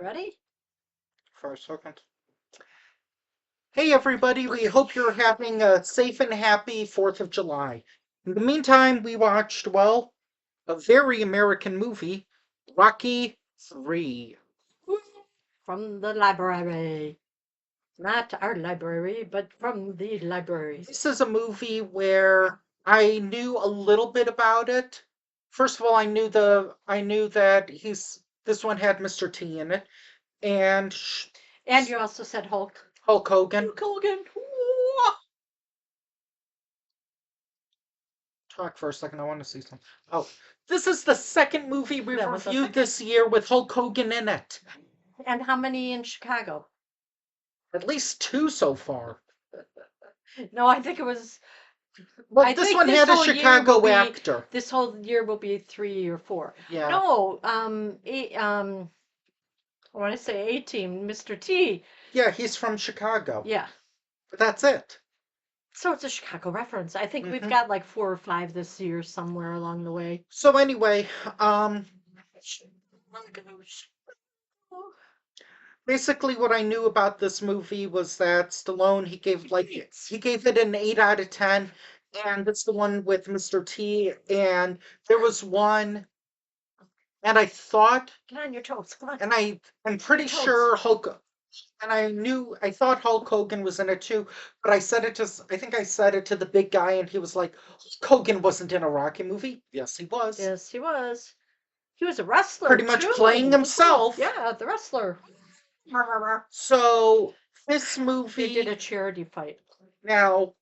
Ready? For a second. Hey everybody, we hope you're having a safe and happy 4th of July. In the meantime, we watched, well, a very American movie, Rocky 3. From the library. Not our library, but from the library. This is a movie where I knew a little bit about it. First of all, I knew that this one had Mr. T in it and And you also said Hulk. Hulk Hogan. Hulk Hogan. Talk for a second. I want to see something. Oh, this is the second movie we've That was the reviewed second. this year with Hulk Hogan in it. And how many in Chicago? At least 2 so far. No, I think it was. Well, I this think one this had a whole year will Chicago be. actor. This whole year will be 3 or 4. Yeah. No, I want to say A-Team, Mr. T. Yeah, he's from Chicago. Yeah. But that's it. So it's a Chicago reference. I think we've Mhm. got like 4 or 5 this year somewhere along the way. So anyway, basically what I knew about this movie was that Stallone, he gave it an 8 out of 10, and it's the one with Mr. T, and there was one, and I thought, Get on your toes. Come on. and I'm pretty Toes. sure and I thought Hulk Hogan was in it too, but I think I said it to the big guy, and he was like, Hulk Hogan wasn't in a Rocky movie. Yes, he was. Yes, he was. He was a wrestler Pretty much too. playing himself. Yeah, the wrestler. So this They movie. did a charity fight. Now,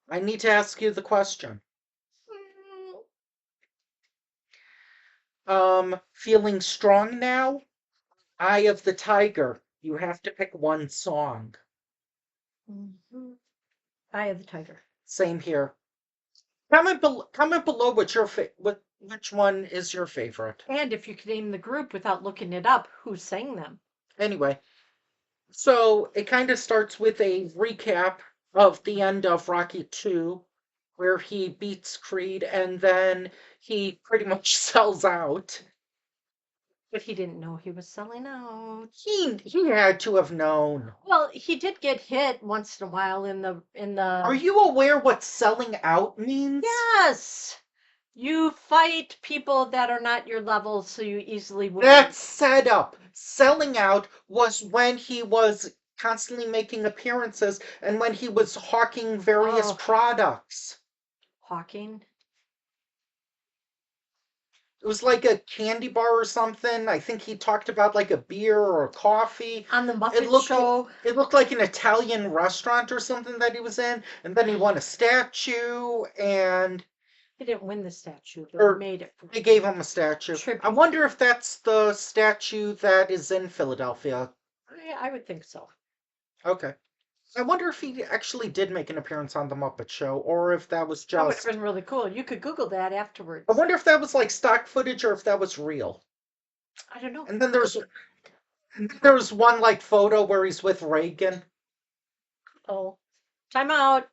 I need to ask you the question. Feeling strong now? Eye of the Tiger. You have to pick one song. Mm-hmm. Eye of the Tiger. Same here. Comment below which one is your favorite. And if you could name the group without looking it up, who sang them? Anyway, so it kind of starts with a recap of the end of Rocky 2, where he beats Creed and then he pretty much sells out. But he didn't know he was selling out. He had to have known. Well, he did get hit once in a while in the Are you aware what selling out means? Yes. You fight people that are not your level, so you easily win. That's set up. Selling out was when he was constantly making appearances and when he was hawking various products. Hawking? It was like a candy bar or something. I think he talked about like a beer or a coffee. On the Muppet Show. It looked like an Italian restaurant or something that he was in. And then he won a statue and He didn't win the statue, but made it. They gave him a statue. Tribute. I wonder if that's the statue that is in Philadelphia. I would think so. Okay. I wonder if he actually did make an appearance on The Muppet Show, or if that was That would just. have been really cool. You could Google that afterwards. I wonder if that was like stock footage or if that was real. I don't know. And then there's one like photo where he's with Reagan. Oh, time out.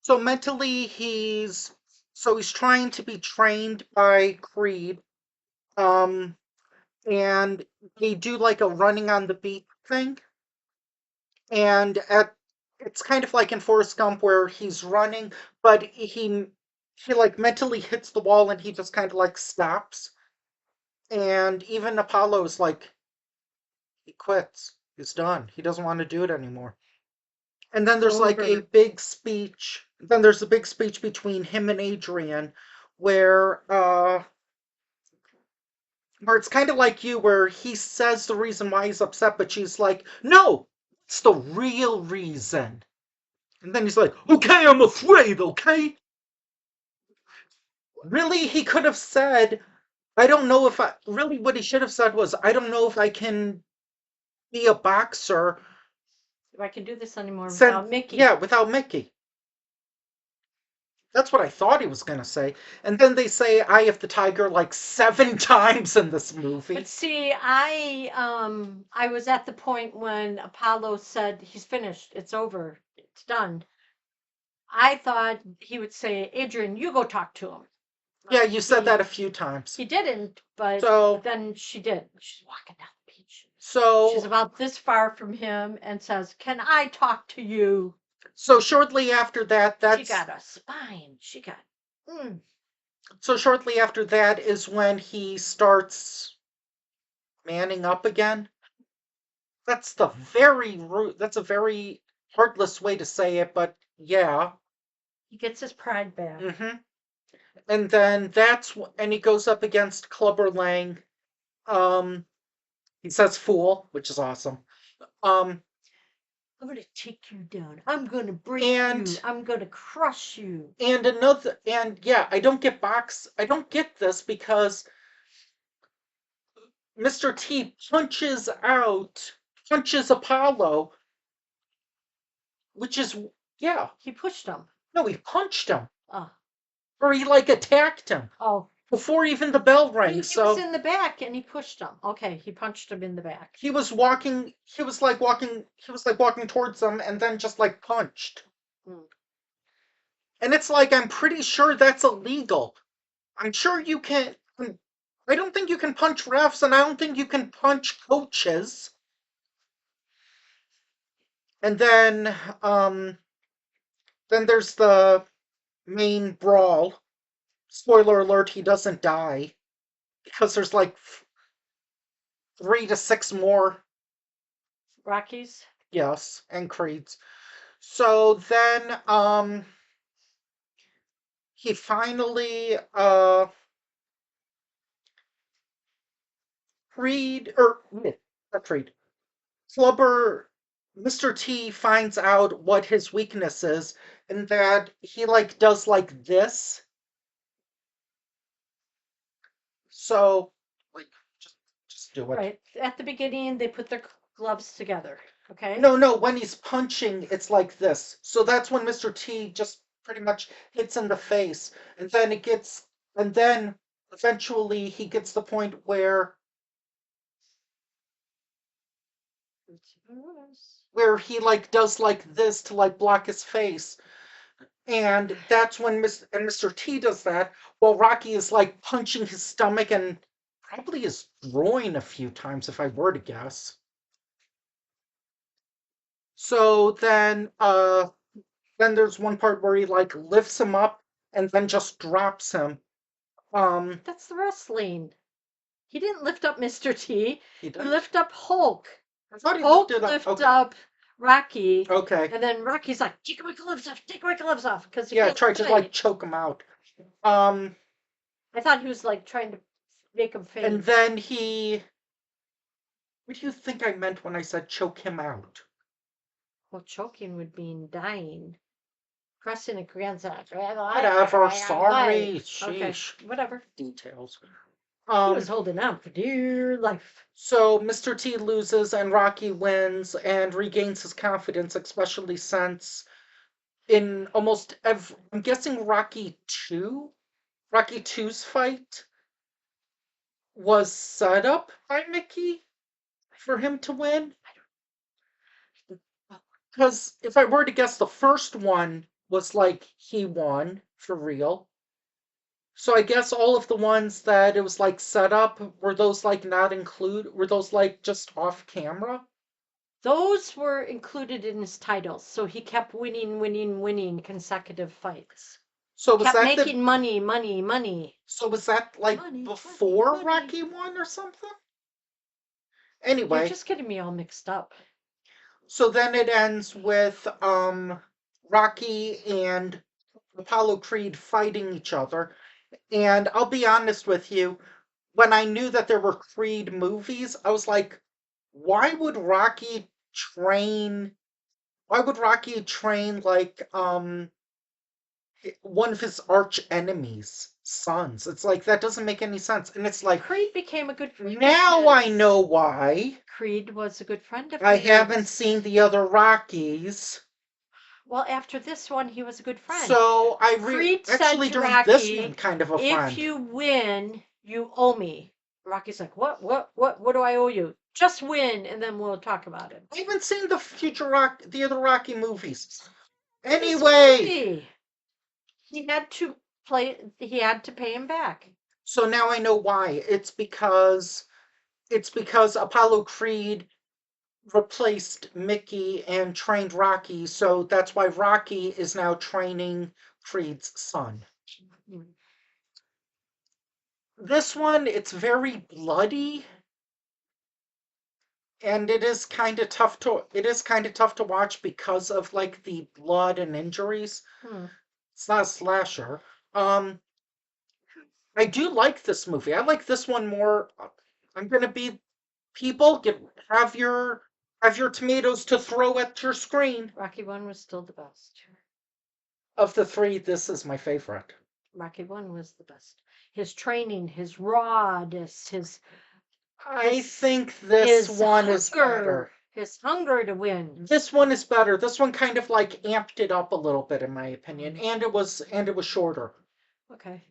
So mentally, he's trying to be trained by Creed. Um, and they do like a running on the beat thing, and at it's kind of like in Forrest Gump where he's running, but he like mentally hits the wall and he just kind of like stops. And even Apollo's like he quits. He's done. He doesn't want to do it anymore. And then there's like a Over. big speech. Then there's a big speech between him and Adrian where it's kind of like you, where he says the reason why he's upset, but she's like, no, it's the real reason. And then he's like, okay, I'm afraid, okay? Really, he could have said, I don't know if I, really what he should have said was, I don't know if I can be a boxer. If I can do this anymore Said, without Mickey. yeah, without Mickey. That's what I thought he was going to say. And then they say Eye of the Tiger like 7 times in this movie. But see, I was at the point when Apollo said he's finished, it's over, it's done. I thought he would say, Adrian, you go talk to him. Yeah, you said that a few times. He didn't, but So then she did. She's walking down the beach. so She's about this far from him and says, can I talk to you? so shortly after that, She got a spine. She got. so shortly after that is when he starts manning up again. That's a very heartless way to say it, but yeah. He gets his pride back. Mm-hmm. And then and he goes up against Clubber Lang. He says fool, which is awesome. I'm gonna take you down. I'm gonna break you. I'm gonna crush you. And yeah, I don't get this because Mr. T punches Apollo, which is, yeah. He pushed him. No, he punched him. Oh. Or he like attacked him. Oh. Before even the bell rang. He was in the back and he pushed him. Okay, he punched him in the back. He was walking towards them and then just like punched. And it's like, I'm pretty sure that's illegal. I'm sure you can't. I don't think you can punch refs, and I don't think you can punch coaches. And then there's the main brawl. Spoiler alert, he doesn't die. Because there's like 3 to 6 more. Rockies? Yes, and Creeds. So then, he finally, Clubber, Mr. T finds out what his weakness is, and that he like does like this. So, like, just do it. Right. At the beginning, they put their gloves together. Okay. No. When he's punching, it's like this. So that's when Mr. T just pretty much hits in the face, and then eventually he gets the point where he like does like this to like block his face. And that's when Mr. T does that while Rocky is like punching his stomach and probably his groin a few times, if I were to guess. So then there's one part where he like lifts him up and then just drops him. That's the wrestling. He didn't lift up Mr. T. He lifted up Hulk. I thought he Hulk lifted up Rocky. Okay. And then Rocky's like, take my gloves off, take my gloves off. Because yeah, tried to like choke him out. I thought he was like trying to make him faint. And then what do you think I meant when I said choke him out? Well, choking would mean dying. Pressing a grandson. Whatever, sorry. Sheesh. Okay, whatever. Details. He was holding on for dear life. So Mr. T loses and Rocky wins and regains his confidence, especially since in almost every, I'm guessing Rocky 2's fight was set up by Mickey for him to win. Because if I were to guess, the first one was like he won for real. So I guess all of the ones that it was like set up, were those like not include, were those like just off camera? Those were included in his titles, so he kept winning consecutive fights. So was Kept that the making money. so was that like Money, before money. Rocky won or something? You're Anyway, just getting me all mixed up. so then it ends with Rocky and Apollo Creed fighting each other. And I'll be honest with you, when I knew that there were Creed movies, I was like, why would Rocky train like one of his arch enemies' sons? It's like that doesn't make any sense. And it's like Creed became a good friend. now I know why. Creed was a good friend of I his. haven't seen the other Rockies. Well, after this one, he was a good friend. So Creed said actually to during this Rocky, one kind of a if friend. you win, you owe me. Rocky's like, what do I owe you? Just win, and then we'll talk about it. I haven't seen the other Rocky movies. This Anyway, movie, he had to pay him back. so now I know why. It's because Apollo Creed replaced Mickey and trained Rocky, so that's why Rocky is now training Creed's son. This one, it's very bloody, and it is kind of tough to watch because of like the blood and injuries. It's not a slasher. I do like this movie. I like this one more. I'm gonna be people have your tomatoes to throw at your screen. Rocky 1 was still the best. Of the three, this is my favorite. Rocky 1 was the best. His training, his rawness, I think this one is better. His hunger to win. This one is better. This one kind of like amped it up a little bit, in my opinion, and it was shorter. Okay.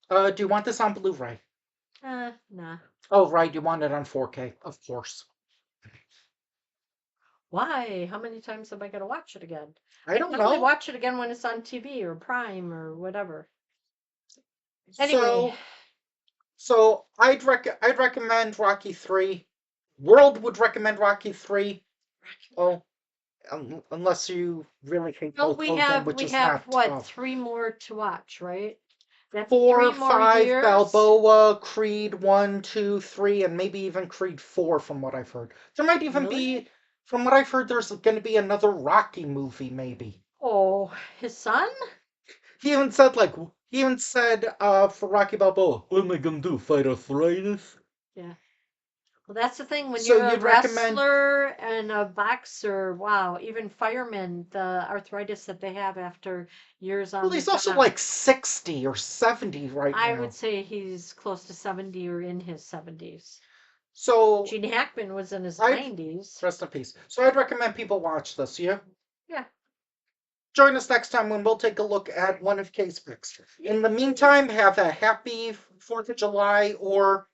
Do you want this on Blu-ray? Nah. Oh, right, you want it on 4K, of course. Why? How many times am I going to watch it again? I don't only know. watch it again when it's on TV or Prime or whatever. Anyway. So I'd recommend Rocky 3. World would recommend Rocky 3. Oh, unless you really hate Well, both we of them, have which is not what, tough. 3 more to watch, right? That's 4, 3 more 5, years. Balboa, Creed 1, 2, 3, and maybe even Creed 4, from what I've heard. There might even be, from what I've heard, there's going to be another Rocky movie, maybe. Oh, his son? He even said, for Rocky Balboa, what am I going to do, fight arthritis? Yeah. Well, that's the thing. When So you're a you'd recommend- wrestler and a boxer, wow, even firemen, the arthritis that they have after years on Well, the he's also job. like 60 or 70 right now. I would say he's close to 70 or in his 70s. So Gene Hackman was in his 90s. Rest in peace. So I'd recommend people watch this, yeah? Yeah. Join us next time when we'll take a look at one of Kay's picks. In the meantime, have a happy 4th of July or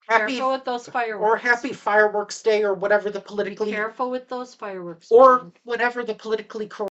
Careful with those fireworks. or happy fireworks day or whatever the politically Be careful with those fireworks. or whatever the politically correct